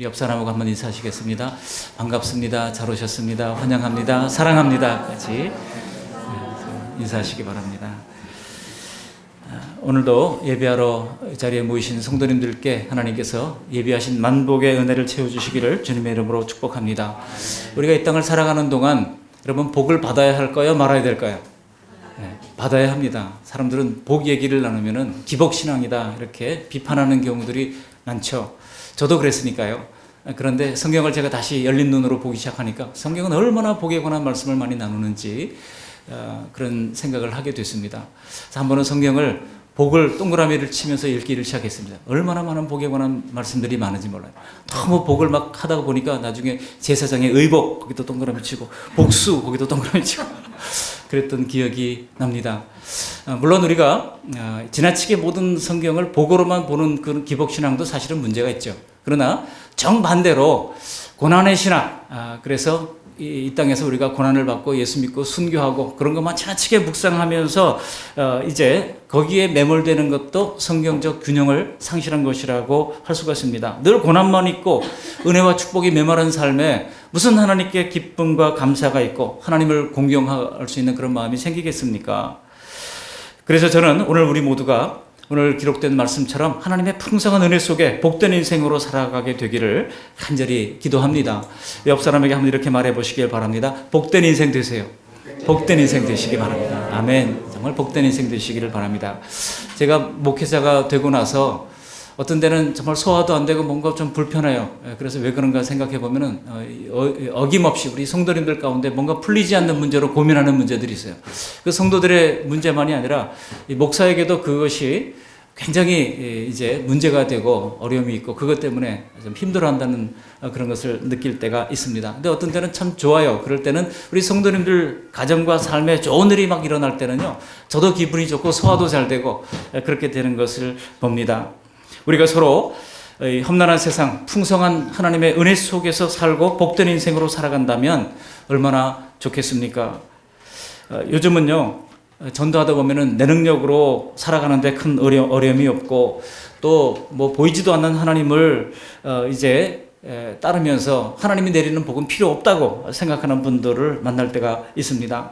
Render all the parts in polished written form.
옆 사람하고 한번 인사하시겠습니다. 반갑습니다. 잘 오셨습니다. 환영합니다. 사랑합니다. 같이 인사하시기 바랍니다. 오늘도 예배하러 자리에 모이신 성도님들께 하나님께서 예비하신 만복의 은혜를 채워주시기를 주님의 이름으로 축복합니다. 우리가 이 땅을 살아가는 동안 여러분 복을 받아야 할까요? 말아야 될까요? 네, 받아야 합니다. 사람들은 복 얘기를 나누면은 기복신앙이다 이렇게 비판하는 경우들이 많죠. 저도 그랬으니까요. 그런데 성경을 제가 다시 열린 눈으로 보기 시작하니까 성경은 얼마나 복에 관한 말씀을 많이 나누는지 그런 생각을 하게 됐습니다. 그래서 한 번은 성경을 복을 동그라미를 치면서 읽기를 시작했습니다. 얼마나 많은 복에 관한 말씀들이 많은지 몰라요. 너무 복을 막 하다가 보니까 나중에 제사장의 의복 거기도 동그라미 치고 복수 거기도 동그라미 치고 그랬던 기억이 납니다. 물론 우리가 지나치게 모든 성경을 복으로만 보는 그런 기복신앙도 사실은 문제가 있죠. 그러나 정반대로 고난의 신앙, 그래서 이 땅에서 우리가 고난을 받고 예수 믿고 순교하고 그런 것만 지나치게 묵상하면서 이제 거기에 매몰되는 것도 성경적 균형을 상실한 것이라고 할 수가 있습니다. 늘 고난만 있고 은혜와 축복이 메마른 삶에 무슨 하나님께 기쁨과 감사가 있고 하나님을 공경할 수 있는 그런 마음이 생기겠습니까? 그래서 저는 오늘 우리 모두가 오늘 기록된 말씀처럼 하나님의 풍성한 은혜 속에 복된 인생으로 살아가게 되기를 간절히 기도합니다. 옆 사람에게 한번 이렇게 말해 보시길 바랍니다. 복된 인생 되세요. 복된 인생 되시기 바랍니다. 아멘. 정말 복된 인생 되시기를 바랍니다. 제가 목회자가 되고 나서 어떤 데는 정말 소화도 안 되고 뭔가 좀 불편해요. 그래서 왜 그런가 생각해 보면은 어김없이 우리 성도님들 가운데 뭔가 풀리지 않는 문제로 고민하는 문제들이 있어요. 그 성도들의 문제만이 아니라 이 목사에게도 그것이 굉장히 이제 문제가 되고 어려움이 있고 그것 때문에 좀 힘들어한다는 그런 것을 느낄 때가 있습니다. 근데 어떤 때는 참 좋아요. 그럴 때는 우리 성도님들 가정과 삶에 좋은 일이 막 일어날 때는요, 저도 기분이 좋고 소화도 잘 되고 그렇게 되는 것을 봅니다. 우리가 서로 험난한 세상, 풍성한 하나님의 은혜 속에서 살고 복된 인생으로 살아간다면 얼마나 좋겠습니까? 요즘은요, 전도하다 보면은 내 능력으로 살아가는데 큰 어려움이 없고 또 뭐 보이지도 않는 하나님을 이제 따르면서 하나님이 내리는 복은 필요 없다고 생각하는 분들을 만날 때가 있습니다.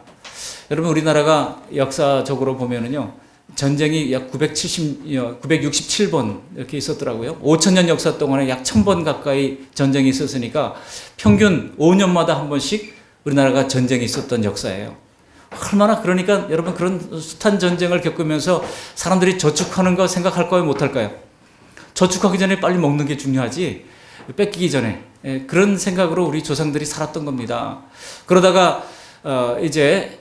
여러분, 우리나라가 역사적으로 보면은요, 전쟁이 약 967번 이렇게 있었더라고요. 5,000년 역사 동안에 약 1,000번 가까이 전쟁이 있었으니까 평균 5년마다 한 번씩 우리나라가 전쟁이 있었던 역사예요. 얼마나, 그러니까 여러분, 그런 숱한 전쟁을 겪으면서 사람들이 저축하는 거 생각할 거예요, 못할까요? 저축하기 전에 빨리 먹는 게 중요하지 뺏기기 전에, 그런 생각으로 우리 조상들이 살았던 겁니다. 그러다가 이제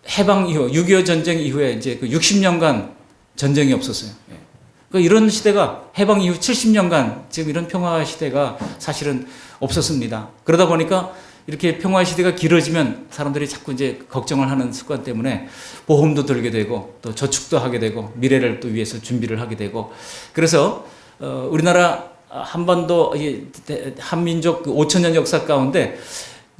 해방 이후 6.25 전쟁 이후에 이제 그 60년간 전쟁이 없었어요. 그러니까 이런 시대가 해방 이후 70년간 지금 이런 평화 시대가 사실은 없었습니다. 그러다 보니까 이렇게 평화 시대가 길어지면 사람들이 자꾸 이제 걱정을 하는 습관 때문에 보험도 들게 되고 또 저축도 하게 되고 미래를 또 위해서 준비를 하게 되고, 그래서 우리나라 한반도 한민족 5,000년 역사 가운데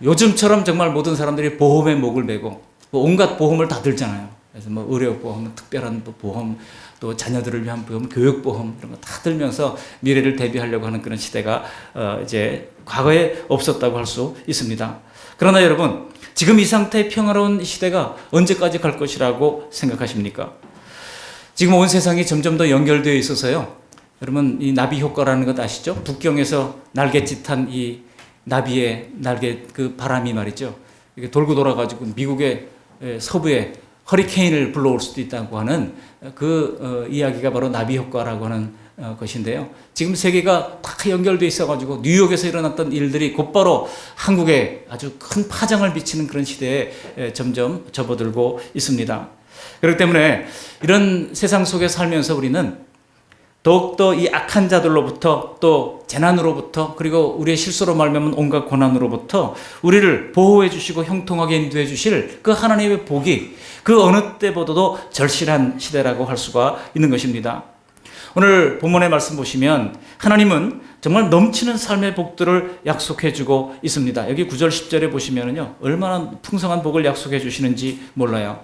요즘처럼 정말 모든 사람들이 보험에 목을 메고 온갖 보험을 다 들잖아요. 그래서 뭐 의료보험, 특별한 보험, 또 자녀들을 위한 보험, 교육보험 이런 거 다 들면서 미래를 대비하려고 하는 그런 시대가 이제 과거에 없었다고 할 수 있습니다. 그러나 여러분, 지금 이 상태의 평화로운 시대가 언제까지 갈 것이라고 생각하십니까? 지금 온 세상이 점점 더 연결되어 있어서요. 여러분, 이 나비 효과라는 것 아시죠? 북경에서 날갯짓한 이 나비의 날개 그 바람이 말이죠. 이게 돌고 돌아가지고 미국의 서부에 허리케인을 불러올 수도 있다고 하는 그 이야기가 바로 나비 효과라고 하는 것인데요. 지금 세계가 다 연결되어 있어가지고 뉴욕에서 일어났던 일들이 곧바로 한국에 아주 큰 파장을 미치는 그런 시대에 점점 접어들고 있습니다. 그렇기 때문에 이런 세상 속에 살면서 우리는 더욱더 이 악한 자들로부터 또 재난으로부터 그리고 우리의 실수로 말미암은 온갖 고난으로부터 우리를 보호해 주시고 형통하게 인도해 주실 그 하나님의 복이 그 어느 때보다도 절실한 시대라고 할 수가 있는 것입니다. 오늘 본문의 말씀 보시면 하나님은 정말 넘치는 삶의 복들을 약속해 주고 있습니다. 여기 9절 10절에 보시면은요, 얼마나 풍성한 복을 약속해 주시는지 몰라요.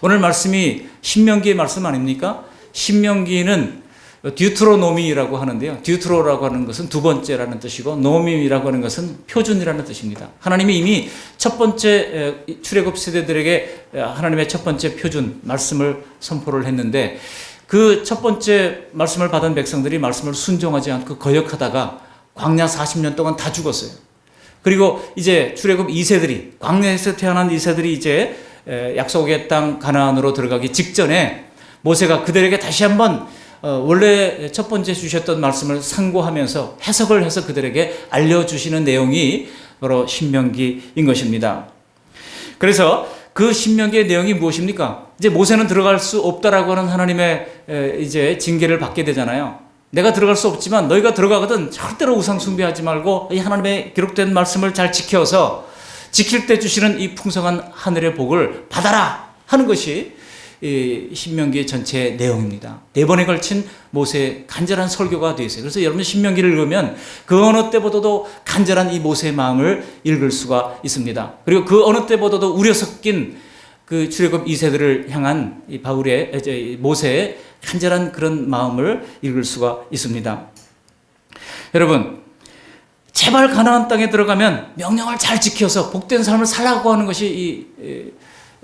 오늘 말씀이 신명기의 말씀 아닙니까? 신명기는 듀트로노미라고 하는데요. 듀트로라고 하는 것은 두 번째라는 뜻이고 노미라고 하는 것은 표준이라는 뜻입니다. 하나님이 이미 첫 번째 출애굽 세대들에게 하나님의 첫 번째 표준 말씀을 선포를 했는데 그 첫 번째 말씀을 받은 백성들이 말씀을 순종하지 않고 거역하다가 광야 40년 동안 다 죽었어요. 그리고 이제 출애굽 2세들이 광야에서 태어난 2세들이 이제 약속의 땅 가나안으로 들어가기 직전에 모세가 그들에게 다시 한번 원래 첫 번째 주셨던 말씀을 상고하면서 해석을 해서 그들에게 알려주시는 내용이 바로 신명기인 것입니다. 그래서 그 신명기의 내용이 무엇입니까? 이제 모세는 들어갈 수 없다라고 하는 하나님의 이제 징계를 받게 되잖아요. 내가 들어갈 수 없지만 너희가 들어가거든 절대로 우상 숭배하지 말고 이 하나님의 기록된 말씀을 잘 지켜서 지킬 때 주시는 이 풍성한 하늘의 복을 받아라 하는 것이 이 신명기의 전체 내용입니다. 4번에 걸친 모세의 간절한 설교가 되어 있어요. 그래서 여러분 신명기를 읽으면 그 어느 때보다도 간절한 이 모세의 마음을 읽을 수가 있습니다. 그리고 그 어느 때보다도 우려 섞인 그 출애굽 2세들을 향한 이 바울의 모세의 간절한 그런 마음을 읽을 수가 있습니다. 여러분, 제발 가나안 땅에 들어가면 명령을 잘 지켜서 복된 삶을 살라고 하는 것이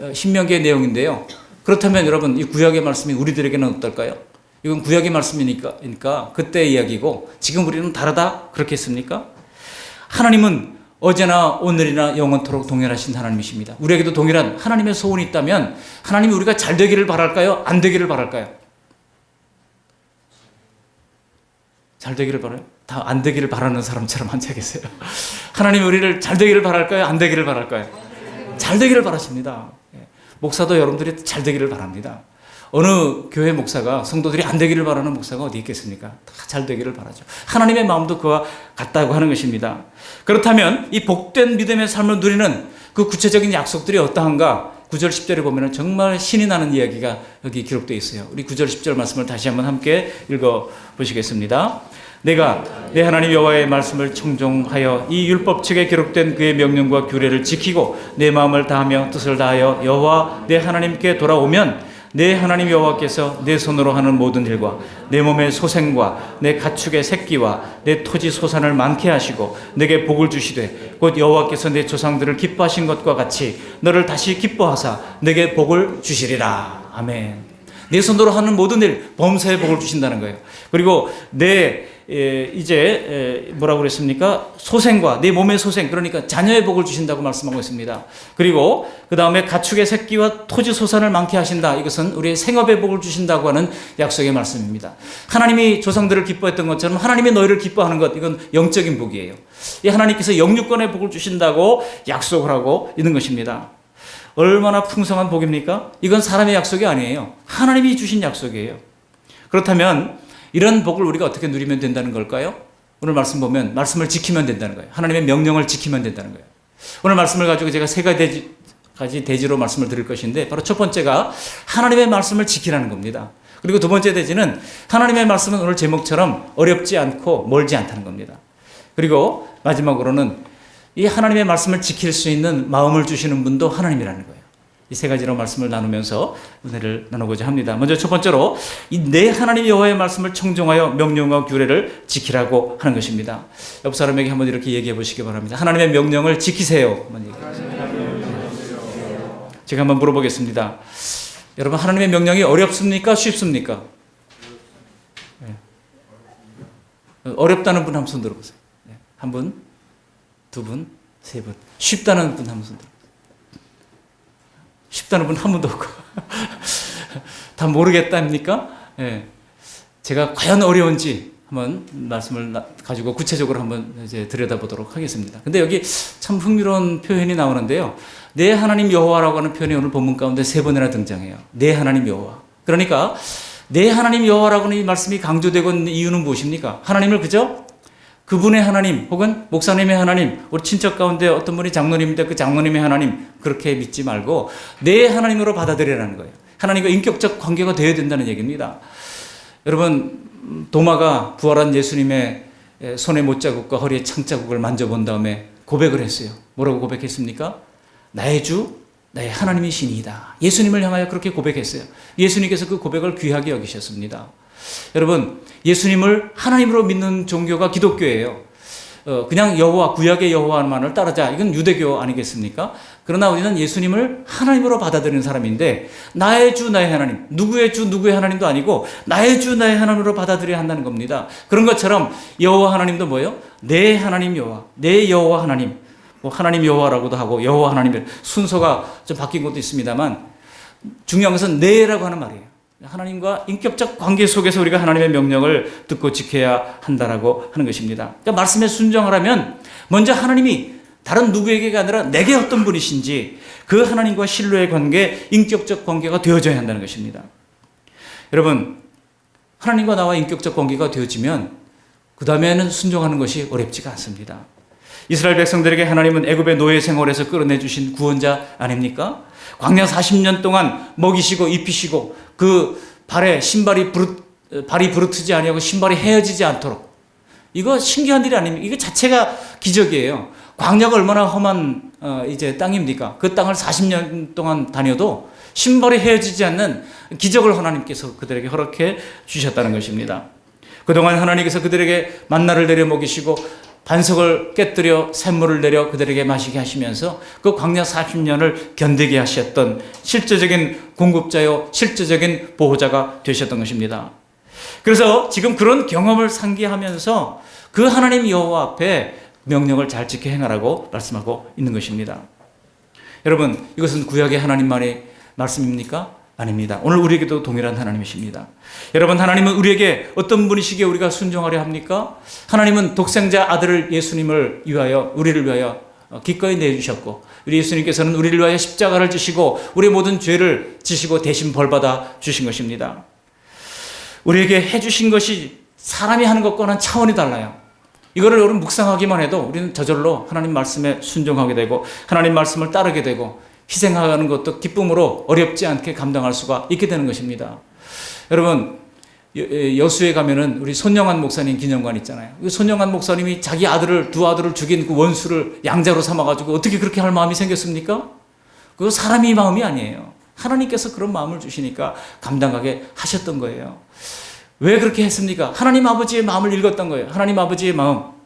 이 신명기의 내용인데요. 그렇다면 여러분 이 구약의 말씀이 우리들에게는 어떨까요? 이건 구약의 말씀이니까 그때의 이야기고 지금 우리는 다르다 그렇겠습니까? 하나님은 어제나 오늘이나 영원토록 동일하신 하나님이십니다. 우리에게도 동일한 하나님의 소원이 있다면 하나님이 우리가 잘 되기를 바랄까요? 안 되기를 바랄까요? 잘 되기를 바라요? 다 안 되기를 바라는 사람처럼 앉아 계세요. 하나님이 우리를 잘 되기를 바랄까요? 안 되기를 바랄까요? 잘 되기를 바라십니다. 목사도 여러분들이 잘 되기를 바랍니다. 어느 교회 목사가 성도들이 안 되기를 바라는 목사가 어디 있겠습니까? 다 잘 되기를 바라죠. 하나님의 마음도 그와 같다고 하는 것입니다. 그렇다면 이 복된 믿음의 삶을 누리는 그 구체적인 약속들이 어떠한가? 9절 10절에 보면 정말 신이 나는 이야기가 여기 기록되어 있어요. 우리 9절 10절 말씀을 다시 한번 함께 읽어보시겠습니다. 내가 내 하나님 여호와의 말씀을 청종하여 이 율법책에 기록된 그의 명령과 규례를 지키고 내 마음을 다하며 뜻을 다하여 여호와 내 하나님께 돌아오면 내 하나님 여호와께서 내 손으로 하는 모든 일과 내 몸의 소생과 내 가축의 새끼와 내 토지 소산을 많게 하시고 내게 복을 주시되 곧 여호와께서 내 조상들을 기뻐하신 것과 같이 너를 다시 기뻐하사 내게 복을 주시리라. 아멘. 내 손으로 하는 모든 일, 범사에 복을 주신다는 거예요. 그리고 이제 뭐라고 그랬습니까? 소생과 내 몸의 소생, 그러니까 자녀의 복을 주신다고 말씀하고 있습니다. 그리고 그 다음에 가축의 새끼와 토지 소산을 많게 하신다. 이것은 우리의 생업의 복을 주신다고 하는 약속의 말씀입니다. 하나님이 조상들을 기뻐했던 것처럼 하나님이 너희를 기뻐하는 것, 이건 영적인 복이에요. 이 하나님께서 영육권의 복을 주신다고 약속을 하고 있는 것입니다. 얼마나 풍성한 복입니까? 이건 사람의 약속이 아니에요. 하나님이 주신 약속이에요. 그렇다면 이런 복을 우리가 어떻게 누리면 된다는 걸까요? 오늘 말씀 보면 말씀을 지키면 된다는 거예요. 하나님의 명령을 지키면 된다는 거예요. 오늘 말씀을 가지고 제가 세 가지 대지로 말씀을 드릴 것인데 바로 첫 번째가 하나님의 말씀을 지키라는 겁니다. 그리고 두 번째 대지는 하나님의 말씀은 오늘 제목처럼 어렵지 않고 멀지 않다는 겁니다. 그리고 마지막으로는 이 하나님의 말씀을 지킬 수 있는 마음을 주시는 분도 하나님이라는 거예요. 이 세 가지로 말씀을 나누면서 은혜를 나누고자 합니다. 먼저 첫 번째로 이 내 하나님 여호와의 말씀을 청종하여 명령과 규례를 지키라고 하는 것입니다. 옆 사람에게 한번 이렇게 얘기해 보시기 바랍니다. 하나님의 명령을 지키세요. 한번 얘기해보세요. 제가 한번 물어보겠습니다. 여러분, 하나님의 명령이 어렵습니까? 쉽습니까? 네. 어렵다는 분 한 손 들어보세요. 네. 한 분, 두 분, 세 분. 쉽다는 분 한 손 들어보세요. 쉽다는 분 한 분도 없고 다 모르겠답니까? 예. 제가 과연 어려운지 한번 말씀을 가지고 구체적으로 한번 이제 들여다보도록 하겠습니다. 근데 여기 참 흥미로운 표현이 나오는데요. 내 하나님 여호와라고 하는 표현이 오늘 본문 가운데 3번이나 등장해요. 내 하나님 여호와. 그러니까 내 하나님 여호와라고 하는 이 말씀이 강조되고 있는 이유는 무엇입니까? 하나님을 그저 그분의 하나님 혹은 목사님의 하나님, 우리 친척 가운데 어떤 분이 장로님인데 그 장로님의 하나님 그렇게 믿지 말고 내 하나님으로 받아들이라는 거예요. 하나님과 인격적 관계가 되어야 된다는 얘기입니다. 여러분, 도마가 부활한 예수님의 손에 못자국과 허리에 창자국을 만져본 다음에 고백을 했어요. 뭐라고 고백했습니까? 나의 주, 나의 하나님이시니이다. 예수님을 향하여 그렇게 고백했어요. 예수님께서 그 고백을 귀하게 여기셨습니다. 여러분, 예수님을 하나님으로 믿는 종교가 기독교예요. 그냥 여호와, 구약의 여호와만을 따르자. 이건 유대교 아니겠습니까? 그러나 우리는 예수님을 하나님으로 받아들이는 사람인데, 나의 주, 나의 하나님, 누구의 주, 누구의 하나님도 아니고 나의 주, 나의 하나님으로 받아들여야 한다는 겁니다. 그런 것처럼 여호와 하나님도 뭐예요? 내 하나님 여호와, 내 여호와 하나님, 뭐 하나님 여호와라고도 하고 여호와 하나님의 순서가 좀 바뀐 것도 있습니다만, 중요한 것은 내라고 하는 말이에요. 하나님과 인격적 관계 속에서 우리가 하나님의 명령을 듣고 지켜야 한다라고 하는 것입니다. 그러니까 말씀에 순종하라면 먼저 하나님이 다른 누구에게가 아니라 내게 어떤 분이신지 그 하나님과 신뢰의 관계, 인격적 관계가 되어져야 한다는 것입니다. 여러분, 하나님과 나와 인격적 관계가 되어지면 그 다음에는 순종하는 것이 어렵지가 않습니다. 이스라엘 백성들에게 하나님은 애굽의 노예 생활에서 끌어내주신 구원자 아닙니까? 광야 40년 동안 먹이시고 입히시고 그 발에 발이 부르트지 아니하고 신발이 헤어지지 않도록, 이거 신기한 일이 아닙니까? 이거 자체가 기적이에요. 광야가 얼마나 험한 이제 땅입니까? 그 땅을 40년 동안 다녀도 신발이 헤어지지 않는 기적을 하나님께서 그들에게 허락해 주셨다는 것입니다. 그동안 하나님께서 그들에게 만나를 내려 먹이시고 반석을 깨뜨려 샘물을 내려 그들에게 마시게 하시면서 그 광야 40년을 견디게 하셨던 실제적인 공급자요, 실제적인 보호자가 되셨던 것입니다. 그래서 지금 그런 경험을 상기하면서 그 하나님 여호와 앞에 명령을 잘 지켜 행하라고 말씀하고 있는 것입니다. 여러분, 이것은 구약의 하나님만의 말씀입니까? 아닙니다. 오늘 우리에게도 동일한 하나님이십니다. 여러분, 하나님은 우리에게 어떤 분이시기에 우리가 순종하려 합니까? 하나님은 독생자 아들을 예수님을 위하여, 우리를 위하여 기꺼이 내주셨고, 우리 예수님께서는 우리를 위하여 십자가를 지시고 우리의 모든 죄를 지시고 대신 벌받아 주신 것입니다. 우리에게 해주신 것이 사람이 하는 것과는 차원이 달라요. 이거를 여러분 묵상하기만 해도 우리는 저절로 하나님 말씀에 순종하게 되고 하나님 말씀을 따르게 되고 희생하는 것도 기쁨으로 어렵지 않게 감당할 수가 있게 되는 것입니다. 여러분, 여수에 가면은 우리 손영환 목사님 기념관 있잖아요. 손영환 목사님이 자기 두 아들을 죽인 그 원수를 양자로 삼아가지고 어떻게 그렇게 할 마음이 생겼습니까? 그거 사람의 마음이 아니에요. 하나님께서 그런 마음을 주시니까 감당하게 하셨던 거예요. 왜 그렇게 했습니까? 하나님 아버지의 마음을 읽었던 거예요. 하나님 아버지의 마음.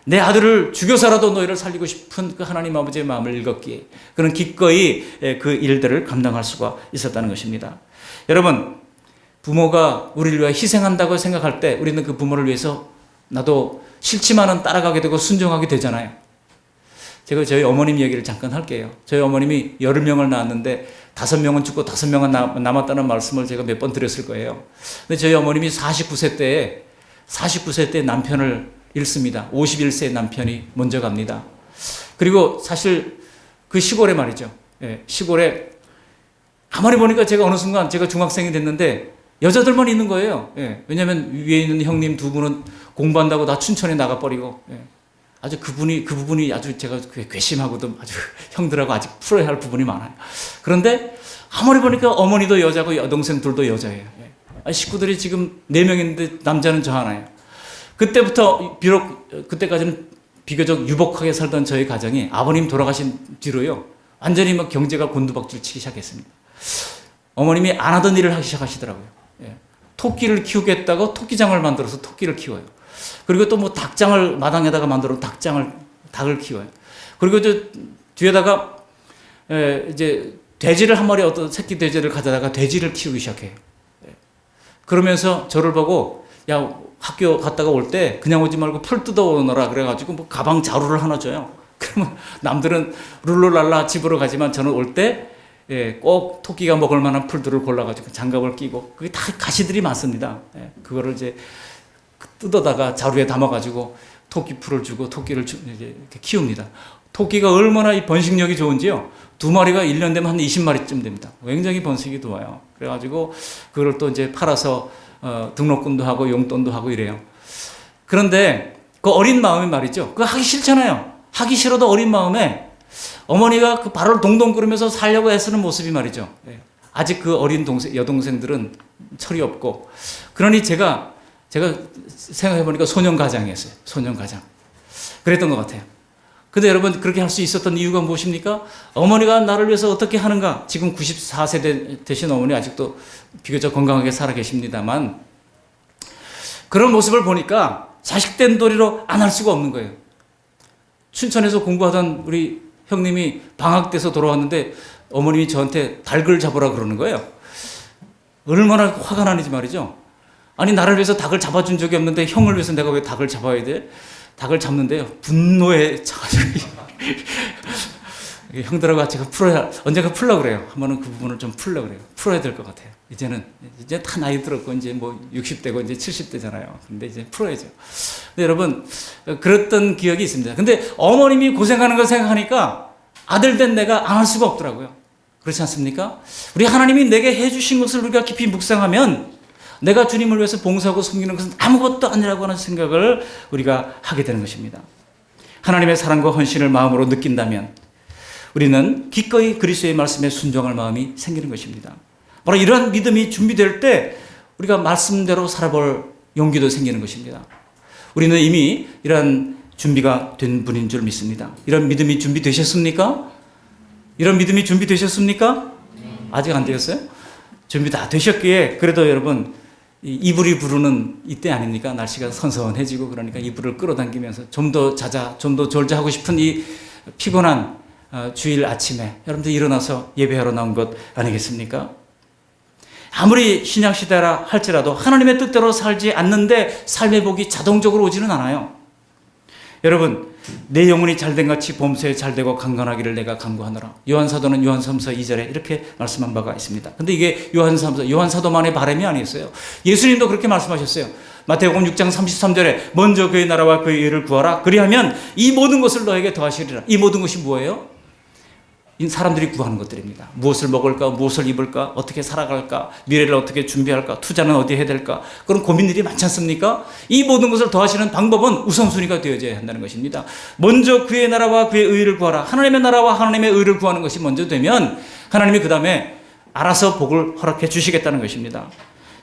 내 아들을 죽여서라도 너희를 살리고 싶은 그 하나님 아버지의 마음을 읽었기에 그는 기꺼이 그 일들을 감당할 수가 있었다는 것입니다. 여러분, 부모가 우리를 위해 희생한다고 생각할 때 우리는 그 부모를 위해서 나도 싫지만은 따라가게 되고 순종하게 되잖아요. 제가 저희 어머님 얘기를 잠깐 할게요. 저희 어머님이 10명을 낳았는데 5명은 죽고 5명은 남았다는 말씀을 제가 몇 번 드렸을 거예요. 근데 저희 어머님이 49세 때 남편을 잃습니다. 51세 남편이 먼저 갑니다. 그리고 사실 그 시골에 말이죠. 시골에 가만히 보니까 제가 어느 순간 제가 중학생이 됐는데 여자들만 있는 거예요. 왜냐하면 위에 있는 형님 2분은 공부한다고 다 춘천에 나가버리고, 아주 그 부분이 아주 제가 괘씸하고도 아주 형들하고 아직 풀어야 할 부분이 많아요. 그런데 아무리 보니까 어머니도 여자고 여동생 둘도 여자예요. 식구들이 지금 4명인데 남자는 저 하나예요. 그때부터 비록 그때까지는 비교적 유복하게 살던 저희 가정이 아버님 돌아가신 뒤로요, 완전히 막 경제가 곤두박질 치기 시작했습니다. 어머님이 안 하던 일을 하기 시작하시더라고요. 토끼를 키우겠다고 토끼장을 만들어서 토끼를 키워요. 그리고 또 뭐 닭장을 마당에다가 만들어 닭을 키워요. 그리고 저 뒤에다가 이제 돼지를 한 마리, 어떤 새끼 돼지를 가져다가 돼지를 키우기 시작해요. 그러면서 저를 보고, 야, 학교 갔다가 올 때 그냥 오지 말고 풀 뜯어 오너라 그래가지고 뭐 가방 자루를 하나 줘요. 그러면 남들은 룰루랄라 집으로 가지만 저는 올 때 꼭 토끼가 먹을 만한 풀들을 골라가지고 장갑을 끼고, 그게 다 가시들이 많습니다. 그거를 이제 뜯어다가 자루에 담아가지고 토끼 풀을 주고 토끼를 이제 이렇게 키웁니다. 토끼가 얼마나 이 번식력이 좋은지요. 2마리가 1년 되면 한 20마리쯤 됩니다. 굉장히 번식이 좋아요. 그래가지고 그걸 또 이제 팔아서 등록금도 하고 용돈도 하고 이래요. 그런데 그 어린 마음이 말이죠. 그거 하기 싫잖아요. 하기 싫어도 어린 마음에 어머니가 그 발을 동동 구르면서 살려고 애쓰는 모습이 말이죠. 아직 그 어린 여동생들은 철이 없고, 그러니 제가 생각해보니까 소년가장이었어요. 소년가장. 그랬던 것 같아요. 근데 여러분, 그렇게 할 수 있었던 이유가 무엇입니까? 어머니가 나를 위해서 어떻게 하는가? 지금 94세 되신 어머니 아직도 비교적 건강하게 살아 계십니다만, 그런 모습을 보니까 자식된 도리로 안 할 수가 없는 거예요. 춘천에서 공부하던 우리 형님이 방학 때서 돌아왔는데 어머님이 저한테 닭을 잡으라 그러는 거예요. 얼마나 화가 나는지 말이죠. 아니, 나를 위해서 닭을 잡아준 적이 없는데 형을 위해서 내가 왜 닭을 잡아야 돼? 닭을 잡는데요, 분노에 차가지고 형들하고 같이 언젠가 풀려고 그래요. 한 번은 그 부분을 좀 풀려고 그래요. 풀어야 될 것 같아요. 이제 다 나이 들었고, 이제 뭐 60대고 이제 70대잖아요. 근데 이제 풀어야죠. 근데 여러분, 그랬던 기억이 있습니다. 근데 어머님이 고생하는 걸 생각하니까 아들 된 내가 안 할 수가 없더라고요. 그렇지 않습니까? 우리 하나님이 내게 해주신 것을 우리가 깊이 묵상하면 내가 주님을 위해서 봉사하고 섬기는 것은 아무것도 아니라고 하는 생각을 우리가 하게 되는 것입니다. 하나님의 사랑과 헌신을 마음으로 느낀다면 우리는 기꺼이 그리스도의 말씀에 순종할 마음이 생기는 것입니다. 바로 이러한 믿음이 준비될 때 우리가 말씀대로 살아볼 용기도 생기는 것입니다. 우리는 이미 이러한 준비가 된 분인 줄 믿습니다. 이런 믿음이 준비되셨습니까? 이런 믿음이 준비되셨습니까? 아직 안 되었어요? 준비 다 되셨기에 그래도 여러분, 이불이 부르는 이때 아닙니까? 날씨가 선선해지고 그러니까 이불을 끌어당기면서 좀 더 자자, 좀 더 졸자 하고 싶은 이 피곤한 주일 아침에 여러분들 일어나서 예배하러 나온 것 아니겠습니까? 아무리 신약시대라 할지라도 하나님의 뜻대로 살지 않는데 삶의 복이 자동적으로 오지는 않아요. 여러분, 내 영혼이 잘된 같이 범사에 잘되고 강건하기를 내가 간구하노라. 요한사도는 요한삼서 2절에 이렇게 말씀한 바가 있습니다. 근데 이게 요한사도만의 바람이 아니었어요. 예수님도 그렇게 말씀하셨어요. 마태복음 6장 33절에 먼저 그의 나라와 그의 의를 구하라. 그리하면 이 모든 것을 너에게 더하시리라. 이 모든 것이 뭐예요? 사람들이 구하는 것들입니다. 무엇을 먹을까? 무엇을 입을까? 어떻게 살아갈까? 미래를 어떻게 준비할까? 투자는 어디에 해야 될까? 그런 고민들이 많지 않습니까? 이 모든 것을 더하시는 방법은 우선순위가 되어져야 한다는 것입니다. 먼저 그의 나라와 그의 의를 구하라. 하나님의 나라와 하나님의 의를 구하는 것이 먼저 되면 하나님이 그 다음에 알아서 복을 허락해 주시겠다는 것입니다.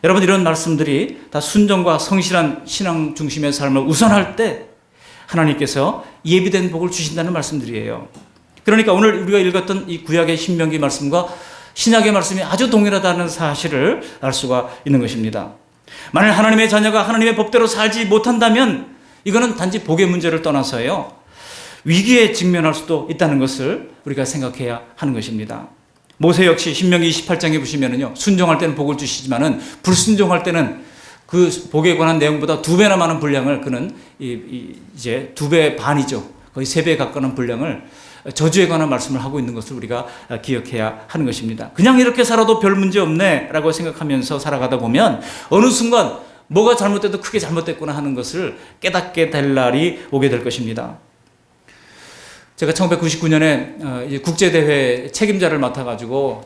여러분, 이런 말씀들이 다 순종과 성실한 신앙 중심의 삶을 우선할 때 하나님께서 예비된 복을 주신다는 말씀들이에요. 그러니까 오늘 우리가 읽었던 이 구약의 신명기 말씀과 신약의 말씀이 아주 동일하다는 사실을 알 수가 있는 것입니다. 만일 하나님의 자녀가 하나님의 법대로 살지 못한다면 이거는 단지 복의 문제를 떠나서요, 위기에 직면할 수도 있다는 것을 우리가 생각해야 하는 것입니다. 모세 역시 신명기 28장에 보시면은요, 순종할 때는 복을 주시지만은 불순종할 때는 그 복에 관한 내용보다 2배나 많은 분량을 그는 이제 2배 반이죠. 거의 3배 가까운 분량을 저주에 관한 말씀을 하고 있는 것을 우리가 기억해야 하는 것입니다. 그냥 이렇게 살아도 별 문제 없네 라고 생각하면서 살아가다 보면 어느 순간 뭐가 잘못돼도 크게 잘못됐구나 하는 것을 깨닫게 될 날이 오게 될 것입니다. 제가 1999년에 국제대회 책임을 맡아가지고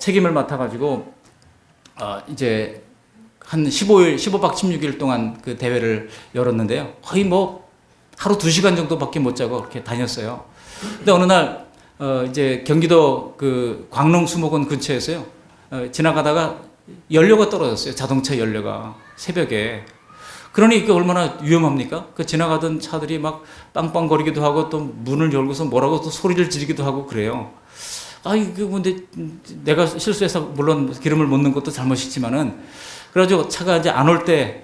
이제 한 15박 16일 동안 그 대회를 열었는데요. 거의 뭐 하루 2시간 정도밖에 못 자고 그렇게 다녔어요. 근데 어느 날 이제 경기도 그 광릉 수목원 근처에서요, 지나가다가 연료가 떨어졌어요. 자동차 연료가 새벽에. 그러니 이게 얼마나 위험합니까? 그 지나가던 차들이 막 빵빵거리기도 하고 또 문을 열고서 뭐라고 또 소리를 지르기도 하고 그래요. 이거 근데 내가 실수해서 물론 기름을 못 넣은 것도 잘못이지만은, 그래가지고 차가 이제 안 올 때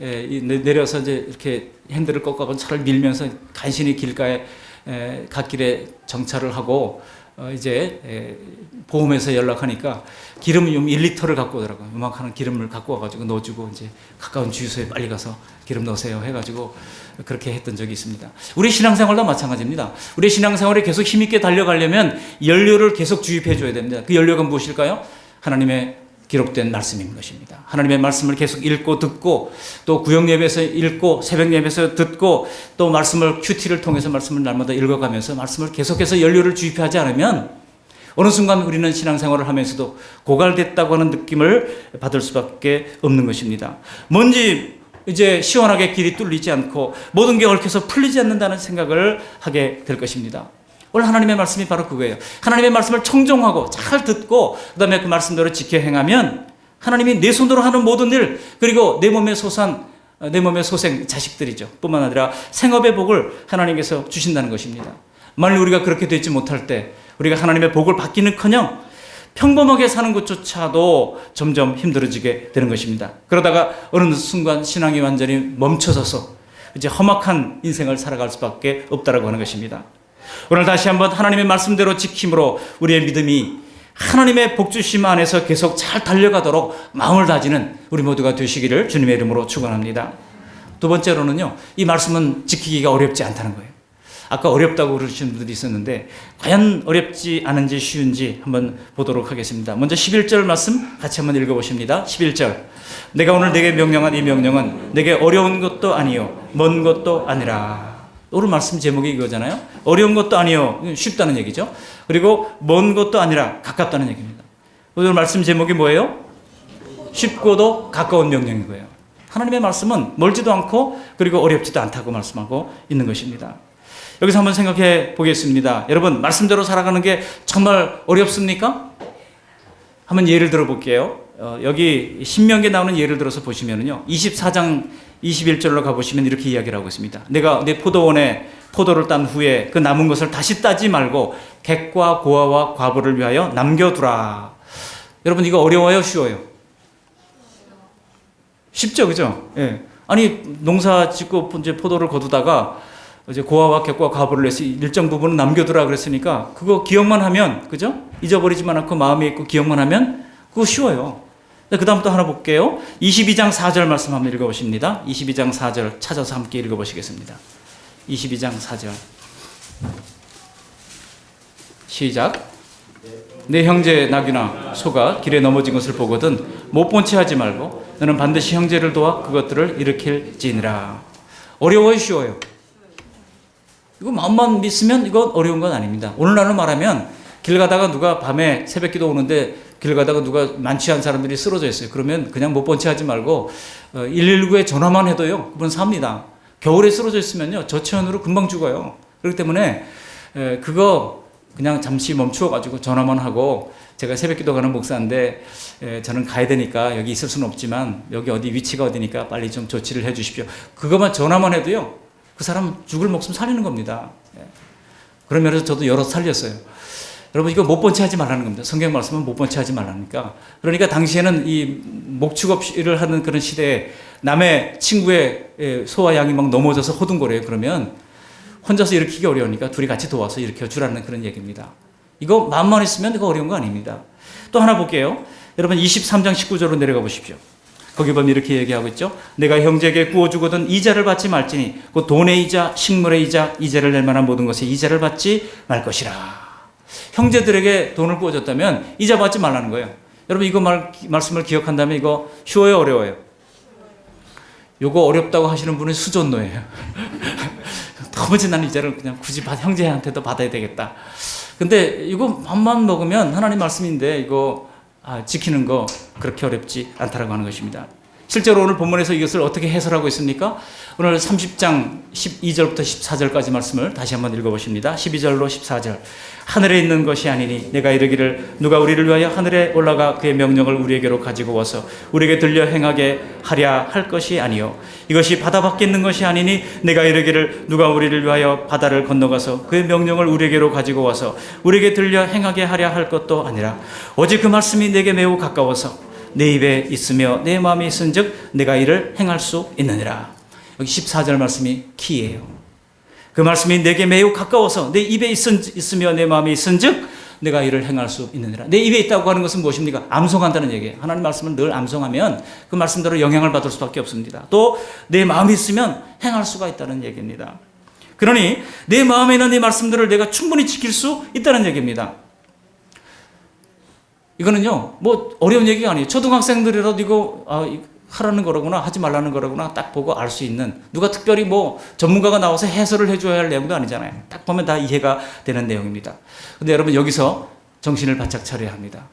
내려서 이제 이렇게 핸들을 꺾어가고 차를 밀면서 간신히 길가에 갓길에 정차를 하고 이제 보험회사에 연락하니까 기름을 좀 1리터를 갖고 오더라고요. 요만한 기름을 갖고 와가지고 넣어주고 이제 가까운 주유소에 빨리 가서 기름 넣으세요 해가지고 그렇게 했던 적이 있습니다. 우리 신앙생활도 마찬가지입니다. 우리 신앙생활에 계속 힘있게 달려가려면 연료를 계속 주입해 줘야 됩니다. 그 연료가 무엇일까요? 하나님의 기록된 말씀인 것입니다. 하나님의 말씀을 계속 읽고 듣고, 또 구역 예배에서 읽고 새벽 예배에서 듣고, 또 말씀을 큐티를 통해서 말씀을 날마다 읽어가면서 말씀을 계속해서 연료를 주입하지 않으면 어느 순간 우리는 신앙생활을 하면서도 고갈됐다고 하는 느낌을 받을 수밖에 없는 것입니다. 뭔지 이제 시원하게 길이 뚫리지 않고 모든 게 얽혀서 풀리지 않는다는 생각을 하게 될 것입니다. 오늘 하나님의 말씀이 바로 그거예요. 하나님의 말씀을 청종하고 잘 듣고 그 다음에 그 말씀대로 지켜 행하면 하나님이 내 손으로 하는 모든 일, 그리고 내 몸의 소생 자식들이죠. 뿐만 아니라 생업의 복을 하나님께서 주신다는 것입니다. 만일 우리가 그렇게 되지 못할 때 우리가 하나님의 복을 받기는커녕 평범하게 사는 것조차도 점점 힘들어지게 되는 것입니다. 그러다가 어느 순간 신앙이 완전히 멈춰서서 이제 험악한 인생을 살아갈 수밖에 없다라고 하는 것입니다. 오늘 다시 한번 하나님의 말씀대로 지킴으로 우리의 믿음이 하나님의 복주심 안에서 계속 잘 달려가도록 마음을 다지는 우리 모두가 되시기를 주님의 이름으로 축원합니다. 두 번째로는요, 이 말씀은 지키기가 어렵지 않다는 거예요. 아까 어렵다고 그러시는 분들이 있었는데 과연 어렵지 않은지 쉬운지 한번 보도록 하겠습니다. 먼저 11절 말씀 같이 한번 읽어보십니다. 11절. 내가 오늘 내게 명령한 이 명령은 내게 어려운 것도 아니요 먼 것도 아니라. 오늘 말씀 제목이 이거잖아요. 어려운 것도 아니요, 쉽다는 얘기죠. 그리고 먼 것도 아니라 가깝다는 얘기입니다. 오늘 말씀 제목이 뭐예요? 쉽고도 가까운 명령인 거예요. 하나님의 말씀은 멀지도 않고 그리고 어렵지도 않다고 말씀하고 있는 것입니다. 여기서 한번 생각해 보겠습니다. 여러분, 말씀대로 살아가는 게 정말 어렵습니까? 한번 예를 들어 볼게요. 여기 신명기에 나오는 예를 들어서 보시면요, 24장 21절로 가보시면 이렇게 이야기를 하고 있습니다. 내가 내 포도원에 포도를 딴 후에 그 남은 것을 다시 따지 말고 객과 고아와 과부를 위하여 남겨두라. 여러분, 이거 어려워요, 쉬워요? 쉽죠, 그죠? 예. 아니, 농사 짓고 이제 포도를 거두다가 이제 고아와 객과 과부를 내서 일정 부분은 남겨두라 그랬으니까 그거 기억만 하면, 그죠? 잊어버리지만 않고 마음에 있고 기억만 하면 그거 쉬워요. 그 다음부터 하나 볼게요. 22장 4절 말씀 한번 읽어보십니다. 22장 4절 찾아서 함께 읽어보시겠습니다. 22장 4절 시작. 내 형제 낙이나 소가 길에 넘어진 것을 보거든 못 본 채 하지 말고 너는 반드시 형제를 도와 그것들을 일으킬지니라. 어려워요, 쉬워요? 이거 마음만 믿으면 이건 어려운 건 아닙니다. 오늘날로 말하면 길 가다가 누가 밤에 새벽기도 오는데 길 가다가 누가 만취한 사람들이 쓰러져 있어요. 그러면 그냥 못 본 채 하지 말고 119에 전화만 해도요, 그분 삽니다. 겨울에 쓰러져 있으면요, 저체온으로 금방 죽어요. 그렇기 때문에 그거 그냥 잠시 멈추어 가지고 전화만 하고, 제가 새벽기도 가는 목사인데 저는 가야 되니까 여기 있을 수는 없지만 여기 어디 위치가 어디니까 빨리 좀 조치를 해 주십시오. 그것만 전화만 해도요, 그 사람 죽을 목숨 살리는 겁니다. 그런 면에서 저도 여러 살렸어요. 여러분, 이거 못 본 채 하지 말라는 겁니다. 성경 말씀은 못 본 채 하지 말라니까. 그러니까 당시에는 이 목축업 일을 하는 그런 시대에 남의 친구의 소와 양이 막 넘어져서 호둥거려요. 그러면 혼자서 일으키기 어려우니까 둘이 같이 도와서 일으켜 주라는 그런 얘기입니다. 이거 마음만 있으면 이거 어려운 거 아닙니다. 또 하나 볼게요. 여러분, 23장 19절로 내려가 보십시오. 거기 보면 이렇게 얘기하고 있죠. 내가 형제에게 구워주거든 이자를 받지 말지니 그 돈의 이자, 식물의 이자, 이자를 낼 만한 모든 것에 이자를 받지 말 것이라. 형제들에게 돈을 구워줬다면 이자 받지 말라는 거예요. 여러분, 이거 말씀을 기억한다면 이거 쉬워요, 어려워요? 요거 어렵다고 하시는 분은 수전노예요. 도무지 나는 이자를 그냥 굳이 형제한테도 받아야 되겠다. 근데 이거 맘만 먹으면 하나님 말씀인데 이거 지키는 거 그렇게 어렵지 않다라고 하는 것입니다. 실제로 오늘 본문에서 이것을 어떻게 해설하고 있습니까? 오늘 30장 12절부터 14절까지 말씀을 다시 한번 읽어보십니다. 12절로 14절. 하늘에 있는 것이 아니니 내가 이르기를 누가 우리를 위하여 하늘에 올라가 그의 명령을 우리에게로 가지고 와서 우리에게 들려 행하게 하랴 할 것이 아니요 이것이 바다 밖에 있는 것이 아니니 내가 이르기를 누가 우리를 위하여 바다를 건너가서 그의 명령을 우리에게로 가지고 와서 우리에게 들려 행하게 하랴 할 것도 아니라 오직 그 말씀이 내게 매우 가까워서 내 입에 있으며 내 마음에 있은즉 내가 이를 행할 수 있느니라. 여기 14절 말씀이 키예요. 그 말씀이 내게 매우 가까워서 내 입에 있으며 내 마음에 있은즉 내가 이를 행할 수 있느니라. 내 입에 있다고 하는 것은 무엇입니까? 암송한다는 얘기예요. 하나님 말씀을 늘 암송하면 그 말씀대로 영향을 받을 수밖에 없습니다. 또 내 마음에 있으면 행할 수가 있다는 얘기입니다. 그러니 내 마음에 있는 이 말씀들을 내가 충분히 지킬 수 있다는 얘기입니다. 이거는요, 뭐 어려운 얘기가 아니에요. 초등학생들이라도 이거 하라는 거라구나, 하지 말라는 거라구나 딱 보고 알 수 있는, 누가 특별히 뭐 전문가가 나와서 해설을 해줘야 할 내용도 아니잖아요. 딱 보면 다 이해가 되는 내용입니다. 근데 여러분, 여기서 정신을 바짝 차려야 합니다.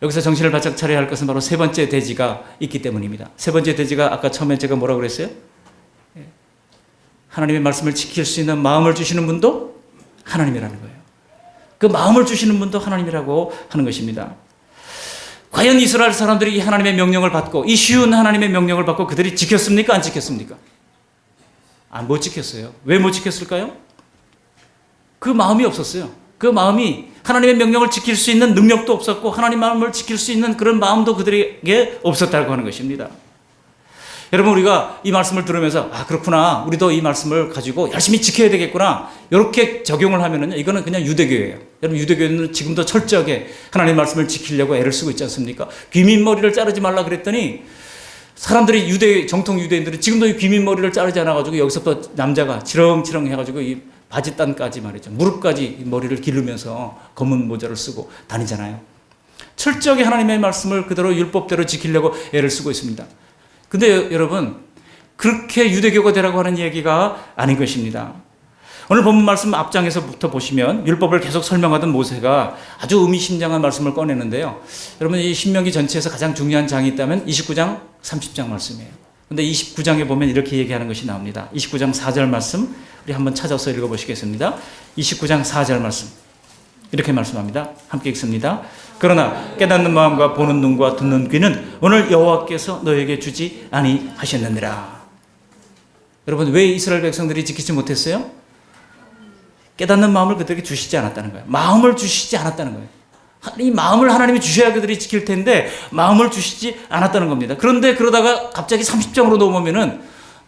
여기서 정신을 바짝 차려야 할 것은 바로 세 번째 대지가 있기 때문입니다. 세 번째 대지가 아까 처음에 제가 뭐라고 그랬어요? 하나님의 말씀을 지킬 수 있는 마음을 주시는 분도 하나님이라는 거예요. 그 마음을 주시는 분도 하나님이라고 하는 것입니다. 과연 이스라엘 사람들이 이 하나님의 명령을 받고, 이 쉬운 하나님의 명령을 받고 그들이 지켰습니까? 안 지켰습니까? 못 지켰어요. 왜 못 지켰을까요? 그 마음이 없었어요. 그 마음이 하나님의 명령을 지킬 수 있는 능력도 없었고 하나님 마음을 지킬 수 있는 그런 마음도 그들에게 없었다고 하는 것입니다. 여러분, 우리가 이 말씀을 들으면서 아, 그렇구나, 우리도 이 말씀을 가지고 열심히 지켜야 되겠구나, 이렇게 적용을 하면은요, 이거는 그냥 유대교예요. 여러분, 유대교는 지금도 철저하게 하나님의 말씀을 지키려고 애를 쓰고 있지 않습니까? 귀민머리를 자르지 말라 그랬더니 사람들이 정통 유대인들은 지금도 이 귀민머리를 자르지 않아가지고 여기서부터 남자가 지렁지렁 해가지고 이 바지단까지 말이죠, 무릎까지 머리를 기르면서 검은 모자를 쓰고 다니잖아요. 철저하게 하나님의 말씀을 그대로 율법대로 지키려고 애를 쓰고 있습니다. 근데 여러분, 그렇게 유대교가 되라고 하는 얘기가 아닌 것입니다. 오늘 본문 말씀 앞장에서부터 보시면 율법을 계속 설명하던 모세가 아주 의미심장한 말씀을 꺼내는데요. 여러분, 이 신명기 전체에서 가장 중요한 장이 있다면 29장, 30장 말씀이에요. 근데 29장에 보면 이렇게 얘기하는 것이 나옵니다. 29장 4절 말씀, 우리 한번 찾아서 읽어보시겠습니다. 29장 4절 말씀, 이렇게 말씀합니다. 함께 읽습니다. 그러나 깨닫는 마음과 보는 눈과 듣는 귀는 오늘 여호와께서 너에게 주지 아니하셨느니라. 여러분, 왜 이스라엘 백성들이 지키지 못했어요? 깨닫는 마음을 그들에게 주시지 않았다는 거예요. 마음을 주시지 않았다는 거예요. 이 마음을 하나님이 주셔야 그들이 지킬 텐데 마음을 주시지 않았다는 겁니다. 그런데 그러다가 갑자기 30장으로 넘으면은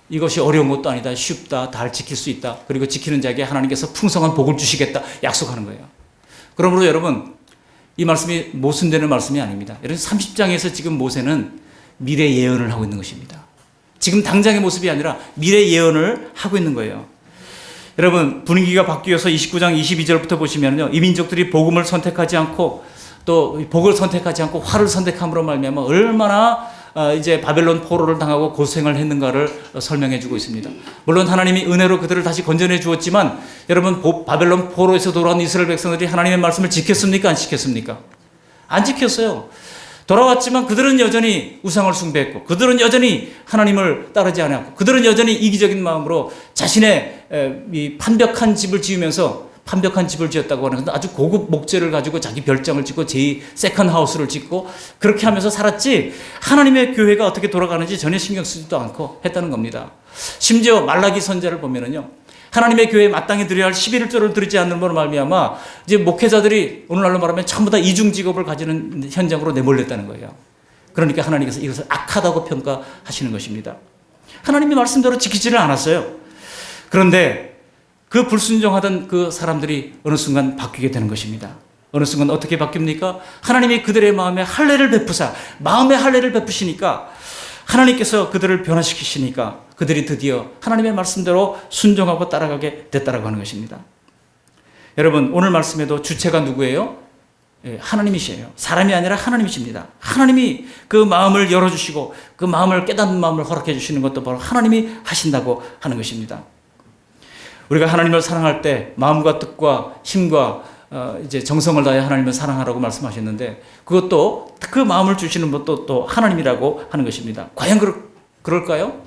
이것이 어려운 것도 아니다, 쉽다, 다 지킬 수 있다, 그리고 지키는 자에게 하나님께서 풍성한 복을 주시겠다 약속하는 거예요. 그러므로 여러분, 이 말씀이 모순되는 말씀이 아닙니다. 여러분, 30장에서 지금 모세는 미래 예언을 하고 있는 것입니다. 지금 당장의 모습이 아니라 미래 예언을 하고 있는 거예요. 여러분, 분위기가 바뀌어서 29장 22절부터 보시면요, 이 민족들이 복음을 선택하지 않고 또 복을 선택하지 않고 화를 선택함으로 말미암아 얼마나 이제 바벨론 포로를 당하고 고생을 했는가를 설명해 주고 있습니다. 물론 하나님이 은혜로 그들을 다시 건져내 주었지만, 여러분, 바벨론 포로에서 돌아온 이스라엘 백성들이 하나님의 말씀을 지켰습니까? 안 지켰습니까? 안 지켰어요. 돌아왔지만 그들은 여전히 우상을 숭배했고, 그들은 여전히 하나님을 따르지 않았고, 그들은 여전히 이기적인 마음으로 자신의 이 판벽한 집을 지으면서, 판벽한 집을 지었다고 하는 아주 고급 목재를 가지고 자기 별장을 짓고 제2 세컨 하우스를 짓고 그렇게 하면서 살았지, 하나님의 교회가 어떻게 돌아가는지 전혀 신경 쓰지도 않고 했다는 겁니다. 심지어 말라기 선지자를 보면은요, 하나님의 교회에 마땅히 드려야 할 11조를 드리지 않는 걸로 말미암아 이제 목회자들이 오늘날로 말하면 전부 다 이중 직업을 가지는 현장으로 내몰렸다는 거예요. 그러니까 하나님께서 이것을 악하다고 평가하시는 것입니다. 하나님의 말씀대로 지키지를 않았어요. 그런데 그 불순종하던 그 사람들이 어느 순간 바뀌게 되는 것입니다. 어느 순간 어떻게 바뀝니까? 하나님이 그들의 마음에 할례를 베푸사, 마음의 할례를 베푸시니까, 하나님께서 그들을 변화시키시니까 그들이 드디어 하나님의 말씀대로 순종하고 따라가게 됐다라고 하는 것입니다. 여러분, 오늘 말씀에도 주체가 누구예요? 하나님이시에요. 사람이 아니라 하나님이십니다. 하나님이 그 마음을 열어주시고 그 마음을 깨닫는 마음을 허락해 주시는 것도 바로 하나님이 하신다고 하는 것입니다. 우리가 하나님을 사랑할 때 마음과 뜻과 힘과 이제 정성을 다해 하나님을 사랑하라고 말씀하셨는데, 그것도 그 마음을 주시는 것도 또 하나님이라고 하는 것입니다. 과연 그럴까요?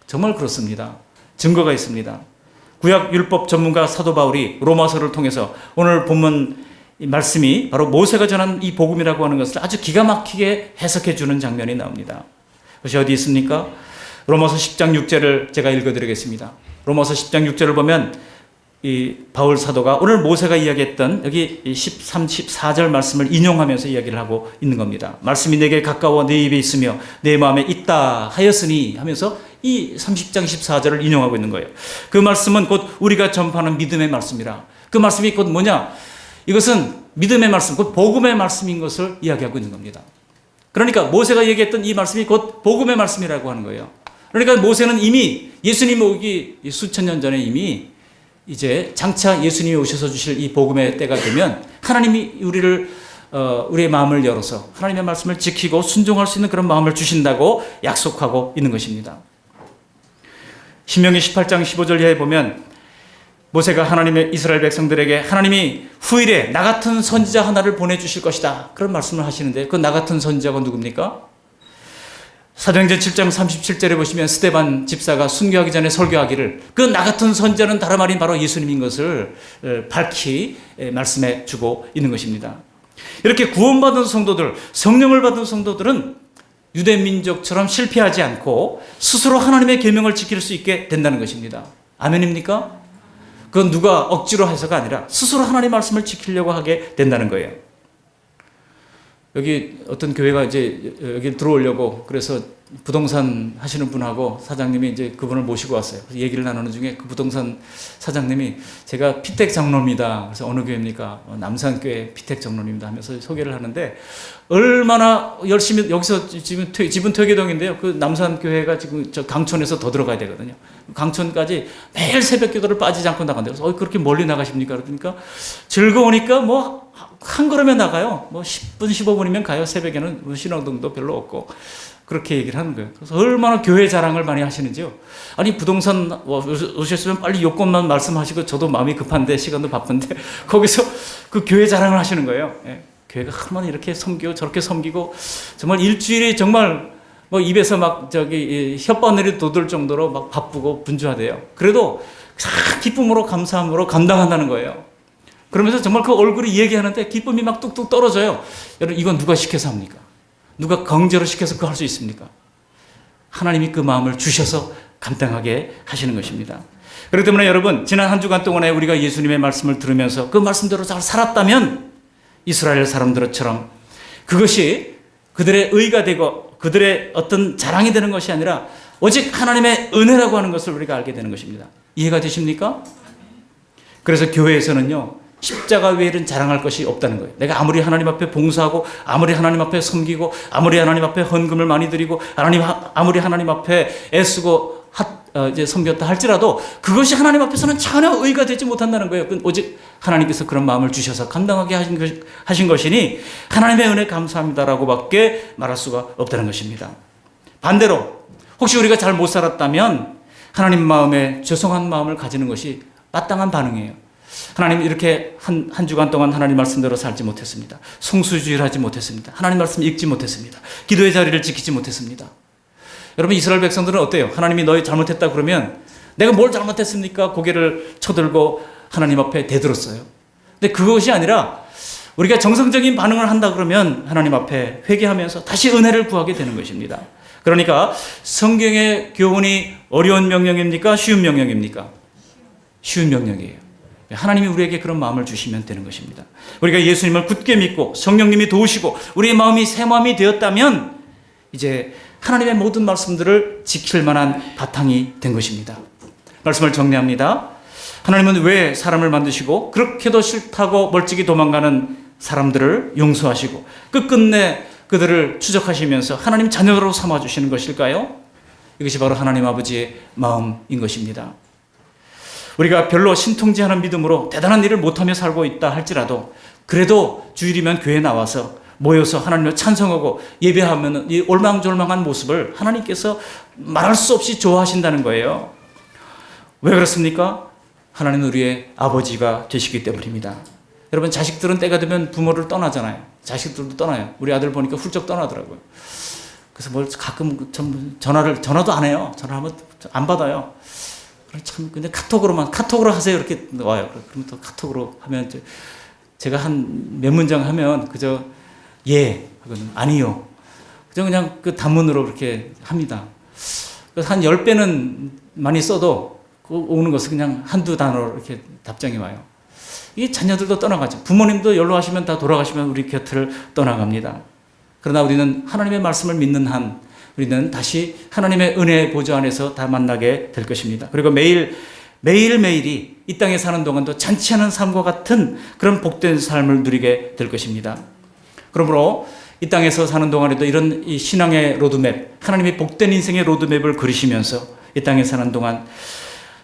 정말 그렇습니다. 증거가 있습니다. 구약 율법 전문가 사도 바울이 로마서를 통해서 오늘 본문 말씀이 바로 모세가 전한 이 복음이라고 하는 것을 아주 기가 막히게 해석해 주는 장면이 나옵니다. 그것이 어디 있습니까? 로마서 10장 6절을 제가 읽어드리겠습니다. 로마서 10장 6절을 보면 이 바울 사도가 오늘 모세가 이야기했던 여기 13, 14절 말씀을 인용하면서 이야기를 하고 있는 겁니다. 말씀이 내게 가까워 내 입에 있으며 내 마음에 있다 하였으니 하면서 이 30장 14절을 인용하고 있는 거예요. 그 말씀은 곧 우리가 전파하는 믿음의 말씀이라. 그 말씀이 곧 뭐냐? 이것은 믿음의 말씀, 곧 복음의 말씀인 것을 이야기하고 있는 겁니다. 그러니까 모세가 얘기했던 이 말씀이 곧 복음의 말씀이라고 하는 거예요. 그러니까 모세는 이미 예수님 오기 수천 년 전에 이미 이제 장차 예수님이 오셔서 주실 이 복음의 때가 되면 하나님이 우리의 마음을 열어서 하나님의 말씀을 지키고 순종할 수 있는 그런 마음을 주신다고 약속하고 있는 것입니다. 신명기 18장 15절 이하에 보면 모세가 하나님의 이스라엘 백성들에게 하나님이 후일에 나 같은 선지자 하나를 보내주실 것이다, 그런 말씀을 하시는데, 그 나 같은 선지자가 누굽니까? 사도행전 7장 37절에 보시면 스데반 집사가 순교하기 전에 설교하기를 그 나 같은 선지자는 다름 아닌 바로 예수님인 것을 밝히 말씀해 주고 있는 것입니다. 이렇게 구원받은 성도들, 성령을 받은 성도들은 유대민족처럼 실패하지 않고 스스로 하나님의 계명을 지킬 수 있게 된다는 것입니다. 아멘입니까? 그건 누가 억지로 해서가 아니라 스스로 하나님의 말씀을 지키려고 하게 된다는 거예요. 여기 어떤 교회가 이제 여기 들어오려고 그래서 부동산 하시는 분하고 사장님이 이제 그분을 모시고 왔어요. 그래서 얘기를 나누는 중에 그 부동산 사장님이 제가 피택 장로입니다. 그래서 어느 교회입니까? 남산교회 피택 장로입니다 하면서 소개를 하는데 얼마나 열심히 여기서 지금 집은 퇴계동인데요. 그 남산교회가 지금 저 강촌에서 더 들어가야 되거든요. 강촌까지 매일 새벽 기도를 빠지지 않고 나간대요. 그래서 그렇게 멀리 나가십니까? 그러니까 즐거우니까 뭐 한 걸음에 나가요. 뭐 10분, 15분이면 가요. 새벽에는 신호등도 별로 없고. 그렇게 얘기를 하는 거예요. 그래서 얼마나 교회 자랑을 많이 하시는지요. 아니, 부동산 오셨으면 빨리 요건만 말씀하시고 저도 마음이 급한데, 시간도 바쁜데, 거기서 그 교회 자랑을 하시는 거예요. 예. 교회가 얼마나 이렇게 섬기고 저렇게 섬기고, 정말 일주일에 정말 뭐 입에서 막 혓바늘이 돋을 정도로 막 바쁘고 분주하대요. 그래도 기쁨으로 감사함으로 감당한다는 거예요. 그러면서 정말 그 얼굴이 얘기하는데 기쁨이 막 뚝뚝 떨어져요. 여러분, 이건 누가 시켜서 합니까? 누가 강제로 시켜서 그거 할 수 있습니까? 하나님이 그 마음을 주셔서 감당하게 하시는 것입니다. 그렇기 때문에 여러분, 지난 한 주간 동안에 우리가 예수님의 말씀을 들으면서 그 말씀대로 잘 살았다면 이스라엘 사람들처럼 그것이 그들의 의가 되고 그들의 어떤 자랑이 되는 것이 아니라 오직 하나님의 은혜라고 하는 것을 우리가 알게 되는 것입니다. 이해가 되십니까? 그래서 교회에서는요, 십자가 외에는 자랑할 것이 없다는 거예요. 내가 아무리 하나님 앞에 봉사하고 아무리 하나님 앞에 섬기고 아무리 하나님 앞에 헌금을 많이 드리고 아무리 하나님 앞에 애쓰고 이제 섬겼다 할지라도 그것이 하나님 앞에서는 전혀 의가 되지 못한다는 거예요. 오직 하나님께서 그런 마음을 주셔서 감당하게 하신 것이니 하나님의 은혜 감사합니다라고 밖에 말할 수가 없다는 것입니다. 반대로 혹시 우리가 잘 못 살았다면 하나님 마음에 죄송한 마음을 가지는 것이 마땅한 반응이에요. 하나님, 이렇게 한 주간 동안 하나님 말씀대로 살지 못했습니다. 성수주의를 하지 못했습니다. 하나님 말씀 읽지 못했습니다. 기도의 자리를 지키지 못했습니다. 여러분, 이스라엘 백성들은 어때요? 하나님이 너희 잘못했다 그러면 내가 뭘 잘못했습니까? 고개를 쳐들고 하나님 앞에 대들었어요. 근데 그것이 아니라 우리가 정상적인 반응을 한다 그러면 하나님 앞에 회개하면서 다시 은혜를 구하게 되는 것입니다. 그러니까 성경의 교훈이 어려운 명령입니까? 쉬운 명령입니까? 쉬운 명령이에요. 하나님이 우리에게 그런 마음을 주시면 되는 것입니다. 우리가 예수님을 굳게 믿고 성령님이 도우시고 우리의 마음이 새 마음이 되었다면 이제 하나님의 모든 말씀들을 지킬 만한 바탕이 된 것입니다. 말씀을 정리합니다. 하나님은 왜 사람을 만드시고 그렇게도 싫다고 멀찍이 도망가는 사람들을 용서하시고 끝끝내 그들을 추적하시면서 하나님 자녀로 삼아주시는 것일까요? 이것이 바로 하나님 아버지의 마음인 것입니다. 우리가 별로 신통지하는 믿음으로 대단한 일을 못하며 살고 있다 할지라도 그래도 주일이면 교회에 나와서 모여서 하나님을 찬송하고 예배하면 이 올망졸망한 모습을 하나님께서 말할 수 없이 좋아하신다는 거예요. 왜 그렇습니까? 하나님은 우리의 아버지가 되시기 때문입니다. 여러분, 자식들은 때가 되면 부모를 떠나잖아요. 자식들도 떠나요. 우리 아들 보니까 훌쩍 떠나더라고요. 그래서 뭘 가끔 전화도 안 해요. 전화하면 안 받아요. 참, 근데 카톡으로 하세요. 이렇게 와요. 그럼 또 카톡으로 하면 제가 한 몇 문장 하면 그저 예, 하거든요. 아니요. 그냥 그 단문으로 그렇게 합니다. 그래서 한 10배는 많이 써도 오는 것은 그냥 한두 단어로 이렇게 답장이 와요. 이 자녀들도 떠나가죠. 부모님도 연로하시면 다 돌아가시면 우리 곁을 떠나갑니다. 그러나 우리는 하나님의 말씀을 믿는 한 우리는 다시 하나님의 은혜의 보좌 안에서 다 만나게 될 것입니다. 그리고 매일매일이 이 땅에 사는 동안도 잔치 않은 삶과 같은 그런 복된 삶을 누리게 될 것입니다. 그러므로 이 땅에서 사는 동안에도 이런 이 신앙의 로드맵, 하나님의 복된 인생의 로드맵을 그리시면서 이 땅에 사는 동안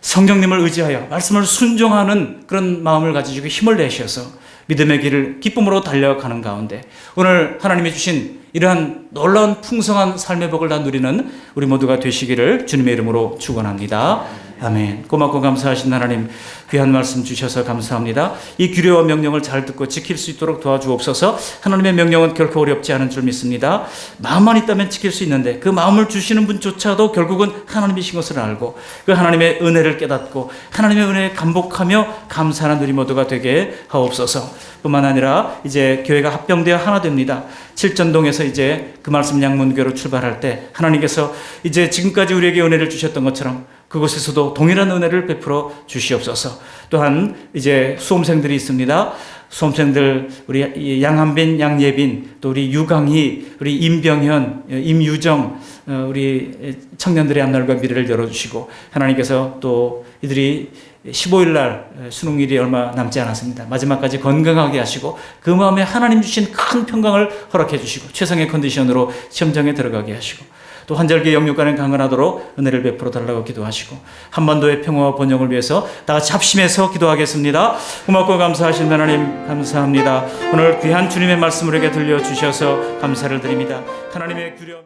성령님을 의지하여 말씀을 순종하는 그런 마음을 가지시고 힘을 내셔서 믿음의 길을 기쁨으로 달려가는 가운데 오늘 하나님이 주신 이러한 놀라운 풍성한 삶의 복을 다 누리는 우리 모두가 되시기를 주님의 이름으로 축원합니다. 아멘. 고맙고 감사하신 하나님, 귀한 말씀 주셔서 감사합니다. 이 규례와 명령을 잘 듣고 지킬 수 있도록 도와주옵소서. 하나님의 명령은 결코 어렵지 않은 줄 믿습니다. 마음만 있다면 지킬 수 있는데 그 마음을 주시는 분조차도 결국은 하나님이신 것을 알고 그 하나님의 은혜를 깨닫고 하나님의 은혜에 감복하며 감사하는 우리 모두가 되게 하옵소서. 뿐만 아니라 이제 교회가 합병되어 하나 됩니다. 칠전동에서 이제 그 말씀 양문교로 출발할 때 하나님께서 이제 지금까지 우리에게 은혜를 주셨던 것처럼 그곳에서도 동일한 은혜를 베풀어 주시옵소서. 또한 이제 수험생들이 있습니다. 수험생들 우리 양한빈, 양예빈, 또 우리 유강희, 우리 임병현, 임유정, 우리 청년들의 앞날과 미래를 열어주시고, 하나님께서 또 이들이 15일 날 수능일이 얼마 남지 않았습니다. 마지막까지 건강하게 하시고 그 마음에 하나님 주신 큰 평강을 허락해 주시고 최상의 컨디션으로 시험장에 들어가게 하시고, 또 환절기 영육간을 강건하도록 은혜를 베풀어 달라고 기도하시고, 한반도의 평화와 번영을 위해서 다 같이 합심해서 기도하겠습니다. 고맙고 감사하신 하나님 감사합니다. 오늘 귀한 주님의 말씀을 우리에게 들려주셔서 감사를 드립니다. 하나님의 규령